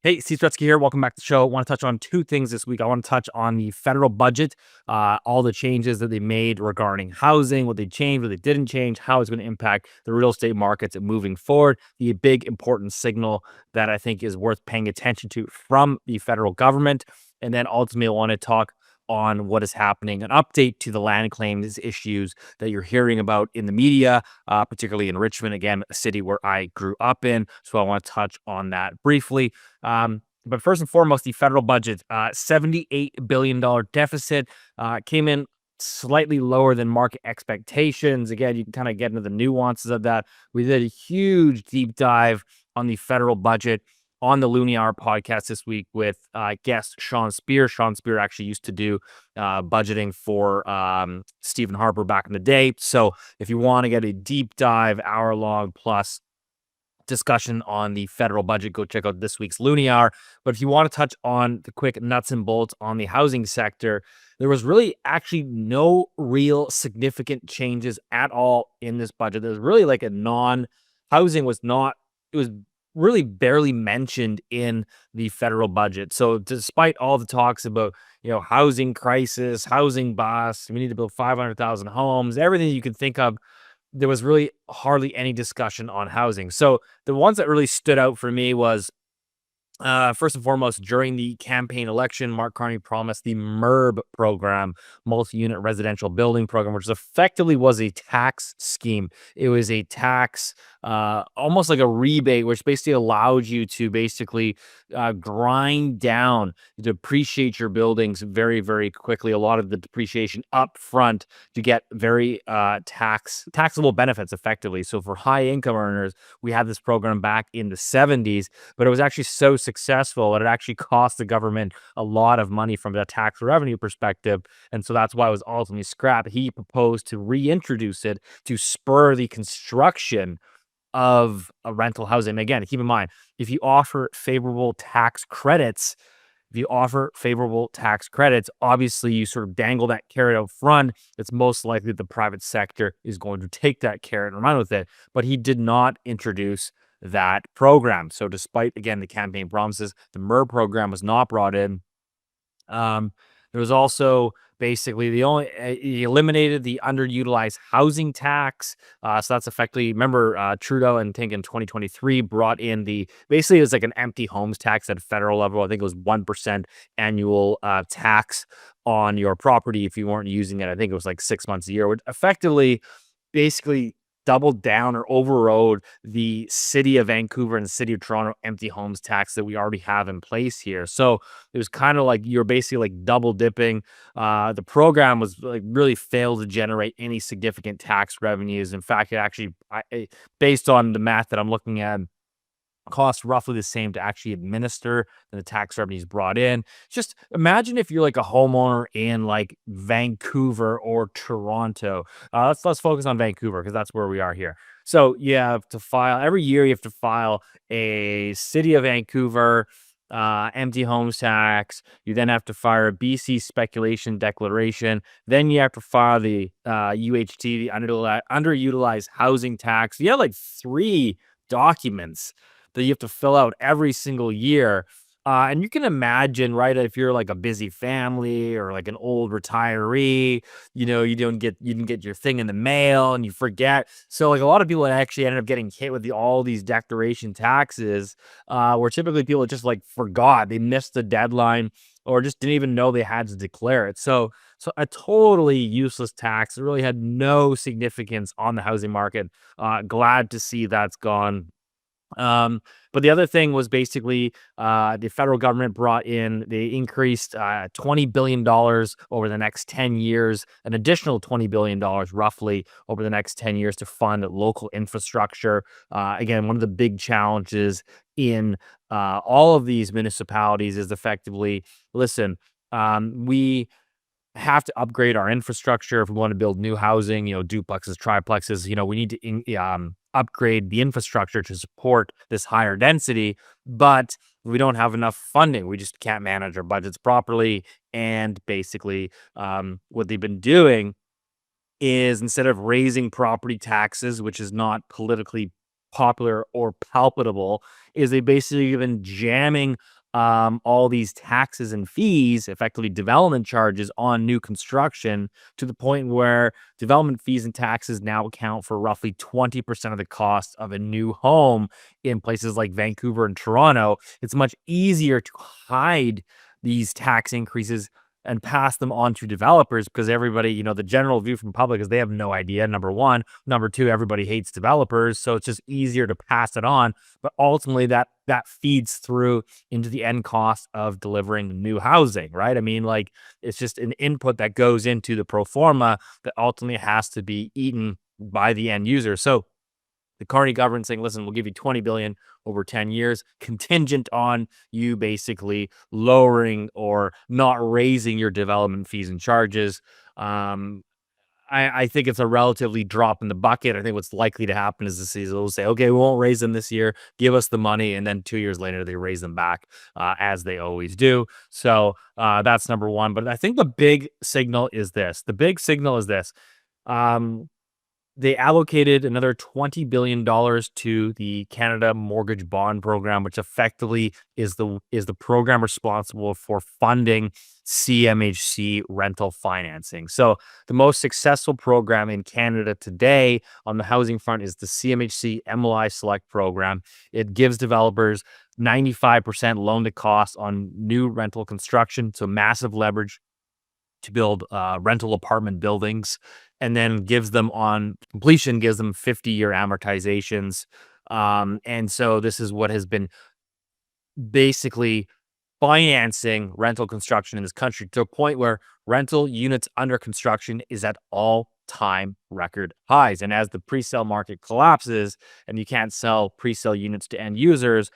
Hey, Saretsky here. Welcome back to the show. I want to touch on two things this week. I want to touch on the federal budget, all the changes that they made regarding housing, what they changed, what they didn't change, how it's going to impact the real estate markets and moving forward. The big important signal that I think is worth paying attention to from the federal government. And then ultimately, I want to talk on what is happening, an update to the land claims issues that you're hearing about in the media, particularly in Richmond, again, a city where I grew up in. So I want to touch on that briefly. But first and foremost, the federal budget, $78 billion deficit, came in slightly lower than market expectations. Again, you can kind of get into the nuances of that. We did a huge deep dive on the federal budget on the Loonie Hour podcast this week with guest Sean Spear. Sean Spear actually used to do budgeting for Stephen Harper back in the day. So if you want to get a deep dive, hour-long plus discussion on the federal budget, go check out this week's Loonie Hour. But if you want to touch on the quick nuts and bolts on the housing sector, there was really actually no real significant changes at all in this budget. There's really like housing was not, it was really barely mentioned in the federal budget. So despite all the talks about, housing crisis, housing bust, we need to build 500,000 homes, everything you can think of, there was really hardly any discussion on housing. So the ones that really stood out for me was first and foremost, during the campaign election, Mark Carney promised the MERB program, multi-unit residential building program, which effectively was a tax scheme. It was a tax, almost like a rebate, which basically allowed you to basically grind down, depreciate your buildings very, very quickly. A lot of the depreciation up front to get very taxable benefits effectively. So for high income earners, we had this program back in the 70s, but it was actually so successful and it actually cost the government a lot of money from a tax revenue perspective. And so that's why it was ultimately scrapped. He proposed to reintroduce it to spur the construction of a rental housing. Again, keep in mind, if you offer favorable tax credits, obviously you sort of dangle that carrot out front. It's most likely the private sector is going to take that carrot and run with it. But he did not introduce that program. So despite, again, the campaign promises, the MERB program was not brought in. There was also basically he eliminated the underutilized housing tax. So that's effectively, remember, Trudeau, and I think in 2023 brought in basically it was like an empty homes tax at a federal level. I think it was 1% annual tax on your property if you weren't using it. I think it was like 6 months a year, which effectively basically doubled down or overrode the city of Vancouver and the city of Toronto empty homes tax that we already have in place here. So it was kind of like you're basically like double dipping. The program was like really failed to generate any significant tax revenues. In fact, it actually, based on the math that I'm looking at, cost roughly the same to actually administer than the tax revenues brought in. Just imagine if you're like a homeowner in like Vancouver or Toronto. Let's focus on Vancouver because that's where we are here. So you have to file every year. You have to file a City of Vancouver empty homes tax. You then have to file a BC speculation declaration. Then you have to file the UHT, the underutilized housing tax. You have like 3 documents that you have to fill out every single year. And you can imagine, right, if you're like a busy family or like an old retiree, you didn't get your thing in the mail and you forget. So like a lot of people actually ended up getting hit with all these declaration taxes, where typically people just like forgot, they missed the deadline or just didn't even know they had to declare it. So a totally useless tax. It really had no significance on the housing market. Glad to see that's gone. But the other thing was basically the federal government they increased $20 billion over the next 10 years, an additional $20 billion roughly over the next 10 years to fund local infrastructure. Again, one of the big challenges in all of these municipalities is effectively, listen, we have to upgrade our infrastructure if we want to build new housing, duplexes, triplexes. We need to upgrade the infrastructure to support this higher density, but we don't have enough funding. We just can't manage our budgets properly. And basically, what they've been doing is instead of raising property taxes, which is not politically popular or palpable is they basically have been jamming all these taxes and fees, effectively development charges on new construction to the point where development fees and taxes now account for roughly 20% of the cost of a new home in places like Vancouver and Toronto. It's much easier to hide these tax increases and pass them on to developers because everybody, the general view from public is they have no idea. Number one. Number two, everybody hates developers. So it's just easier to pass it on. But ultimately that feeds through into the end cost of delivering new housing, right? I mean, like it's just an input that goes into the pro forma that ultimately has to be eaten by the end user. So the Carney government saying, listen, we'll give you 20 billion over 10 years, contingent on you basically lowering or not raising your development fees and charges. I think it's a relatively drop in the bucket. I think what's likely to happen is the season will say, okay, we won't raise them this year. Give us the money. And then 2 years later, they raise them back as they always do. So that's number one. But I think the big signal is this. The big signal is this. They allocated another $20 billion to the Canada Mortgage Bond Program, which effectively is the program responsible for funding CMHC rental financing. So the most successful program in Canada today on the housing front is the CMHC MLI Select program. It gives developers 95% loan to cost on new rental construction, so massive leverage to build rental apartment buildings, and then gives them on completion, gives them 50-year amortizations. And so this is what has been basically financing rental construction in this country to a point where rental units under construction is at all-time record highs. And as the pre-sale market collapses and you can't sell pre-sale units to end users,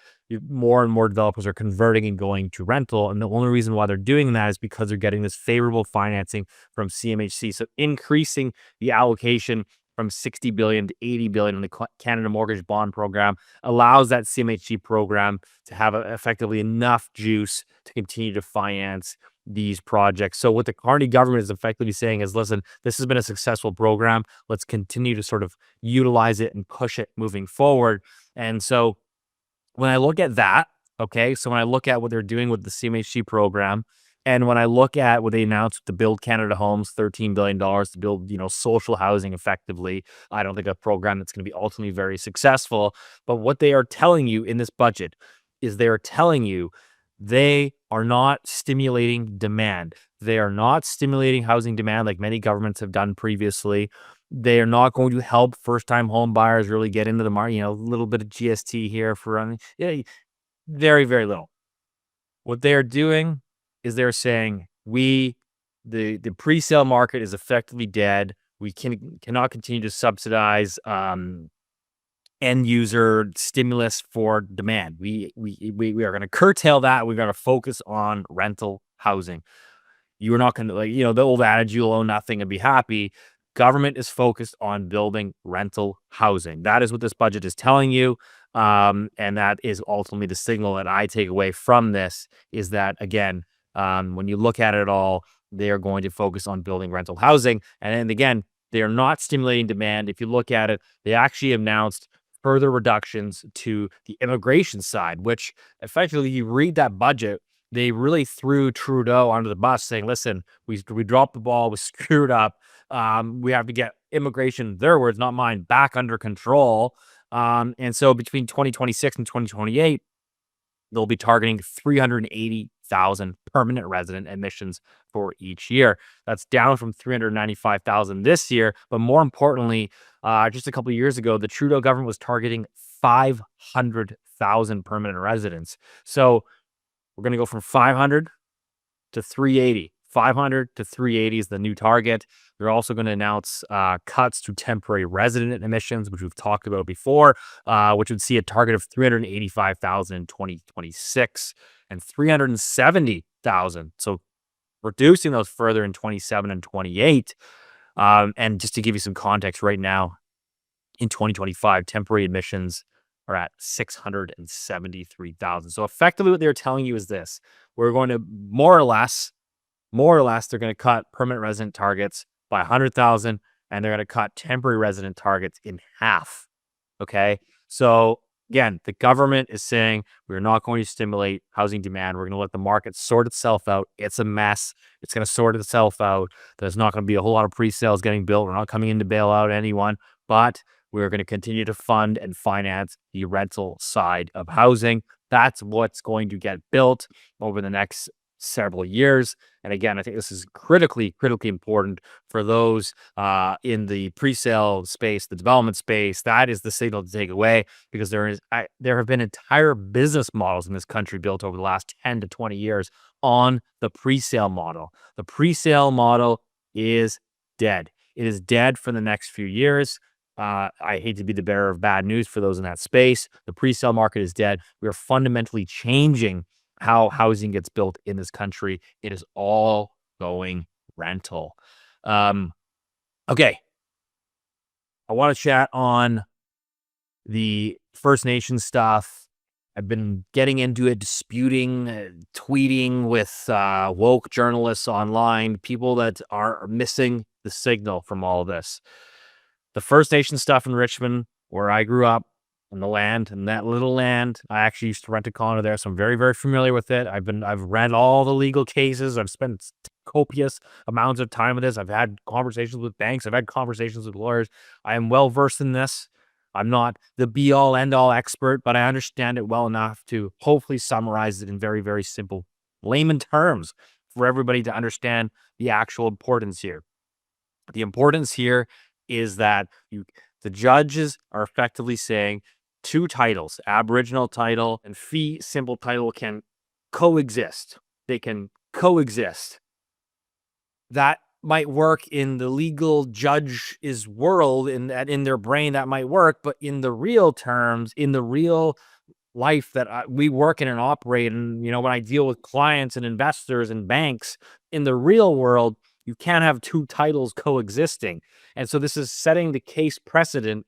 more and more developers are converting and going to rental. And the only reason why they're doing that is because they're getting this favorable financing from CMHC. So increasing the allocation from 60 billion to 80 billion in the Canada Mortgage Bond Program allows that CMHC program to have effectively enough juice to continue to finance these projects. So what the Carney government is effectively saying is, listen, this has been a successful program. Let's continue to sort of utilize it and push it moving forward. And so when I look at that, okay, so when I look at what they're doing with the CMHC program, and when I look at what they announced to build Canada Homes, $13 billion to build, social housing effectively, I don't think a program that's going to be ultimately very successful. But what they are telling you in this budget is they are telling you they are not stimulating demand. They are not stimulating housing demand like many governments have done previously. They are not going to help first-time home buyers really get into the market. A little bit of GST here for running. Yeah, very, very little. What they are doing is they're saying the pre-sale market is effectively dead. We cannot continue to subsidize end user stimulus for demand. We are going to curtail that. We're going to focus on rental housing. You are not going to the old adage, you'll own nothing and be happy. Government is focused on building rental housing. That is what this budget is telling you. And that is ultimately the signal that I take away from this is that, again, when you look at it all, they are going to focus on building rental housing. And then again, they are not stimulating demand. If you look at it, they actually announced further reductions to the immigration side, which effectively, you read that budget, they really threw Trudeau under the bus saying, listen, we dropped the ball, we screwed up. We have to get immigration, their words, not mine, back under control. And so between 2026 and 2028, they'll be targeting 380,000 permanent resident admissions for each year. That's down from 395,000 this year. But more importantly, just a couple of years ago, the Trudeau government was targeting 500,000 permanent residents. So we're going to go from 500 to 380. 500 to 380 is the new target. They're also going to announce cuts to temporary resident admissions, which we've talked about before, which would see a target of 385,000 in 2026 and 370,000. So reducing those further in 27 and 28. And just to give you some context right now, in 2025, temporary admissions are at 673,000. So effectively what they're telling you is this: we're going to more or less, they're going to cut permanent resident targets by 100,000, and they're going to cut temporary resident targets in half. Okay. So again, the government is saying we're not going to stimulate housing demand. We're going to let the market sort itself out. It's a mess. It's going to sort itself out. There's not going to be a whole lot of pre-sales getting built. We're not coming in to bail out anyone, but we're going to continue to fund and finance the rental side of housing. That's what's going to get built over the next several years. And again, I think this is critically important for those in the pre-sale space, the development space. That is the signal to take away, because there have been entire business models in this country built over the last 10 to 20 years on the pre-sale model. The pre-sale model is dead. It is dead for the next few years. I hate to be the bearer of bad news for those in that space. The pre-sale market is dead. We are fundamentally changing how housing gets built in this country. It is all going rental. Okay. I want to chat on the First Nation stuff. I've been getting into it, disputing, tweeting with woke journalists online, people that are missing the signal from all of this. The First Nation stuff in Richmond, where I grew up, on the land, and that little land, I actually used to rent a condo there, so I'm very familiar with it. I've read all the legal cases. I've spent copious amounts of time with this. I've had conversations with banks. I've had conversations with lawyers. I am well versed in this. I'm not the be all end all expert, but I understand it well enough to hopefully summarize it in very simple layman terms for everybody to understand the actual importance here. The importance here is that the judges are effectively saying two titles, Aboriginal title and fee simple title, can coexist. They can coexist. That might work in the legal judge's world, in their brain that might work, but in the real terms, in the real life that we work in and operate, and when I deal with clients and investors and banks in the real world, you can't have two titles coexisting. And so this is setting the case precedent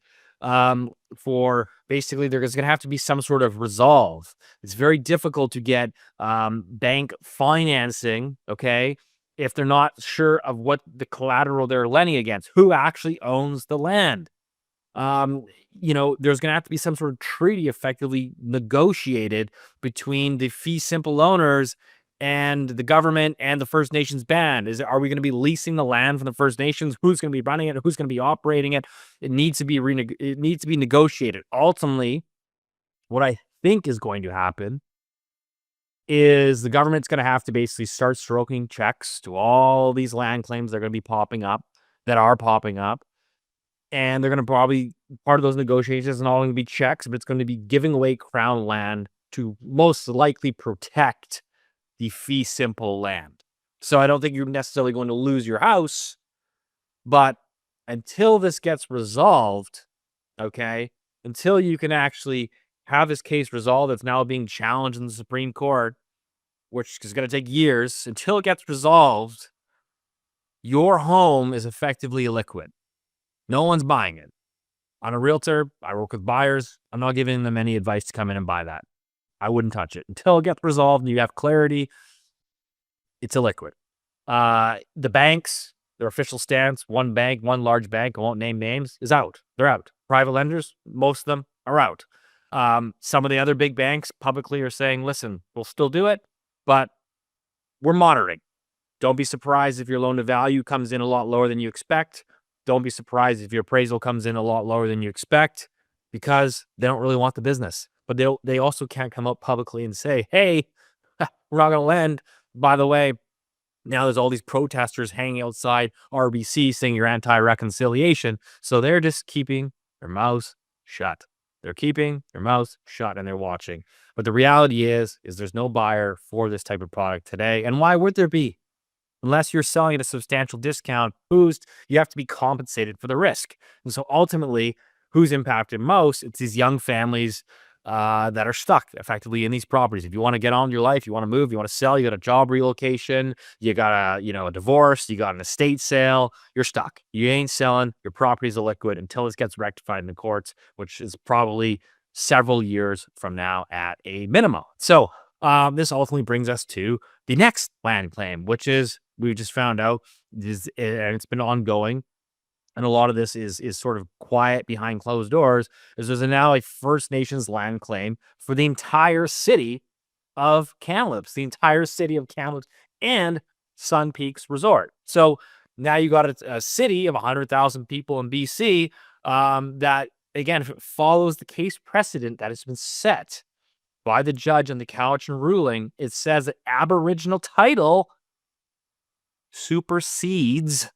for basically there's going to have to be some sort of resolve. It's very difficult to get bank financing, okay, if they're not sure of what the collateral they're lending against, who actually owns the land. There's going to have to be some sort of treaty effectively negotiated between the fee simple owners and the government and the First Nations band. Are we going to be leasing the land from the First Nations? Who's going to be running it? Who's going to be operating it? It needs to be negotiated. Ultimately, what I think is going to happen is the government's going to have to basically start stroking checks to all these land claims that are going to be popping up, and they're going to probably, part of those negotiations isn't all going to be checks, but it's going to be giving away crown land to most likely protect the fee simple land. So I don't think you're necessarily going to lose your house, but until this gets resolved, okay, until you can actually have this case resolved that's now being challenged in the Supreme Court, which is going to take years, until it gets resolved, your home is effectively illiquid. No one's buying it. I'm a realtor. I work with buyers. I'm not giving them any advice to come in and buy that. I wouldn't touch it until it gets resolved and you have clarity. It's illiquid. The banks, their official stance, one large bank, I won't name names, is out. They're out. Private lenders, most of them are out. Some of the other big banks publicly are saying, listen, we'll still do it, but we're monitoring. Don't be surprised if your loan to value comes in a lot lower than you expect. Don't be surprised if your appraisal comes in a lot lower than you expect, because they don't really want the business. But they also can't come up publicly and say, hey, we're not going to lend. By the way, now there's all these protesters hanging outside RBC saying you're anti-reconciliation. So they're just keeping their mouths shut. They're keeping their mouths shut and they're watching. But the reality is there's no buyer for this type of product today. And why would there be? Unless you're selling at a substantial discount boost, you have to be compensated for the risk. And so ultimately, who's impacted most? It's these young families that are stuck effectively in these properties. If you want to get on with your life, you want to move, you want to sell, you got a job relocation, you got a divorce, you got an estate sale, you're stuck. You ain't selling, your property's illiquid until this gets rectified in the courts, which is probably several years from now at a minimum. So this ultimately brings us to the next land claim, which is, we just found out, and it's been ongoing, and a lot of this is sort of quiet behind closed doors, is there's now a First Nations land claim for the entire city of Kamloops, and Sun Peaks Resort. So now you got a city of 100,000 people in BC that, again, if it follows the case precedent that has been set by the judge in the Cowichan ruling, it says that Aboriginal title supersedes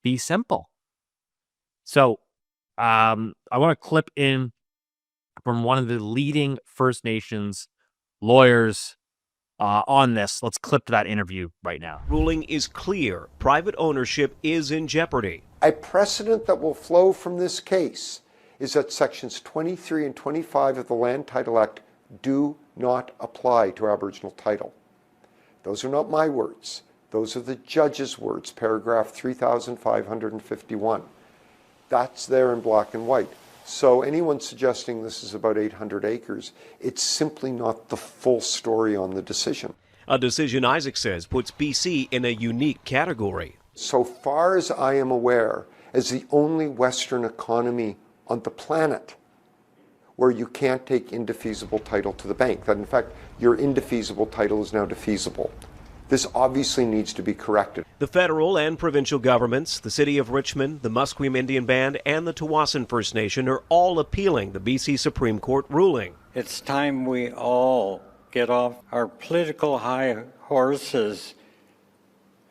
fee simple. So I want to clip in from one of the leading First Nations lawyers on this. Let's clip to that interview right now. Ruling is clear. Private ownership is in jeopardy. A precedent that will flow from this case is that sections 23 and 25 of the Land Title Act do not apply to Aboriginal title. Those are not my words. Those are the judge's words, paragraph 3551. That's there in black and white. So anyone suggesting this is about 800 acres, it's simply not the full story on the decision. A decision, Isaac says, puts BC in a unique category. So far as I am aware, as the only Western economy on the planet where you can't take indefeasible title to the bank, that in fact your indefeasible title is now defeasible. This obviously needs to be corrected. The federal and provincial governments, the City of Richmond, the Musqueam Indian Band, and the Tawasin First Nation are all appealing the BC Supreme Court ruling. It's time we all get off our political high horses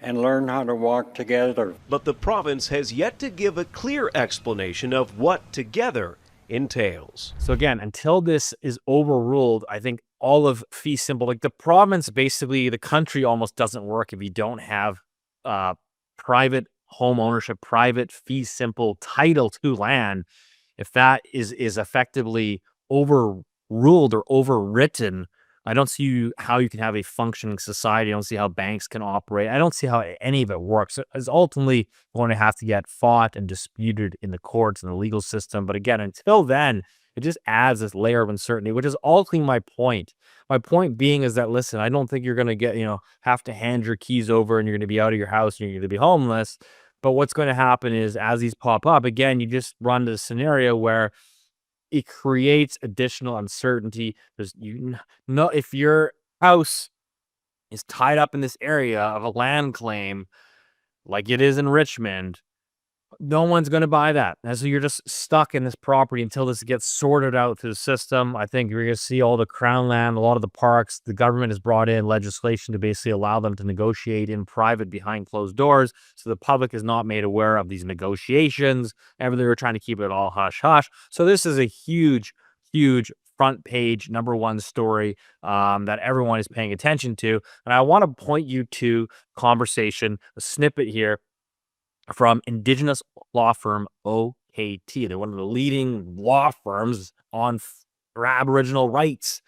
and learn how to walk together. But the province has yet to give a clear explanation of what together entails. So again, until this is overruled, I think all of fee simple, like the province, basically the country almost doesn't work if you don't have private home ownership, private fee simple title to land. If that is effectively overruled or overwritten, I don't see how you can have a functioning society. I don't see how banks can operate. I don't see how any of it works. It's ultimately going to have to get fought and disputed in the courts and the legal system. But again, until then, it just adds this layer of uncertainty, which is ultimately my point. My point being is that, listen, I don't think you're going to get, have to hand your keys over and you're going to be out of your house and you're going to be homeless. But what's going to happen is as these pop up, again, you just run to the scenario where it creates additional uncertainty. If your house is tied up in this area of a land claim, like it is in Richmond, no one's going to buy that. And so you're just stuck in this property until this gets sorted out through the system. I think you're going to see all the crown land, a lot of the parks. The government has brought in legislation to basically allow them to negotiate in private behind closed doors. So the public is not made aware of these negotiations. They were trying to keep it all hush hush. So this is a huge, huge front page #1 story that everyone is paying attention to. And I want to point you to conversation, a snippet here from Indigenous law firm OKT. They're one of the leading law firms on Aboriginal rights.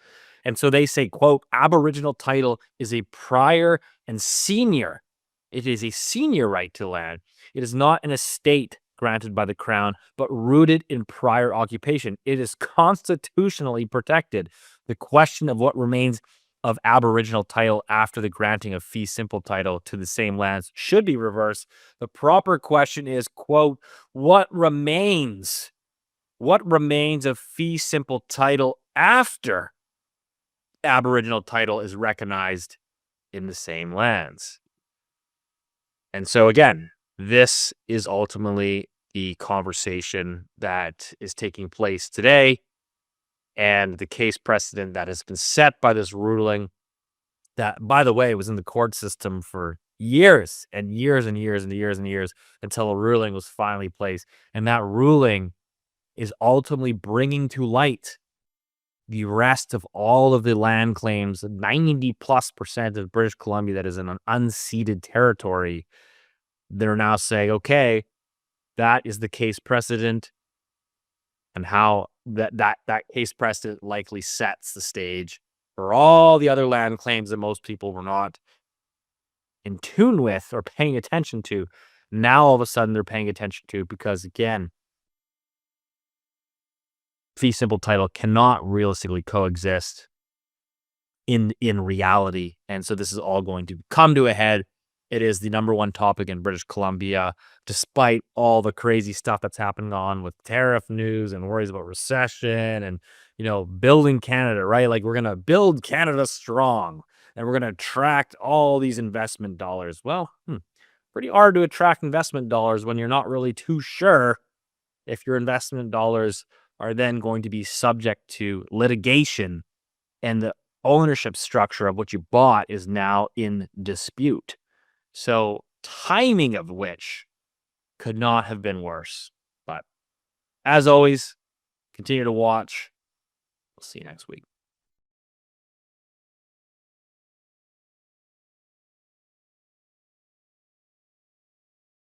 And so they say, quote, Aboriginal title is a prior and senior. It is a senior right to land. It is not an estate granted by the Crown, but rooted in prior occupation. It is constitutionally protected. The question of what remains of Aboriginal title after the granting of fee simple title to the same lands should be reversed. The proper question is, quote, what remains of fee simple title after Aboriginal title is recognized in the same lands? And so again, this is ultimately the conversation that is taking place today. And the case precedent that has been set by this ruling that, by the way, was in the court system for years and years and years and years and years until a ruling was finally placed. And that ruling is ultimately bringing to light the rest of all of the land claims, 90+% of British Columbia that is in an unceded territory. They're now saying, okay, that is the case precedent, and how that case precedent likely sets the stage for all the other land claims that most people were not in tune with or paying attention to. Now all of a sudden they're paying attention to, because again, fee simple title cannot realistically coexist in reality. And so this is all going to come to a head It is the number one topic in British Columbia, despite all the crazy stuff that's happening on with tariff news and worries about recession and, building Canada, right? Like, we're going to build Canada strong and we're going to attract all these investment dollars. Well, pretty hard to attract investment dollars when you're not really too sure if your investment dollars are then going to be subject to litigation and the ownership structure of what you bought is now in dispute. So, timing of which could not have been worse. But as always, continue to watch. We'll see you next week.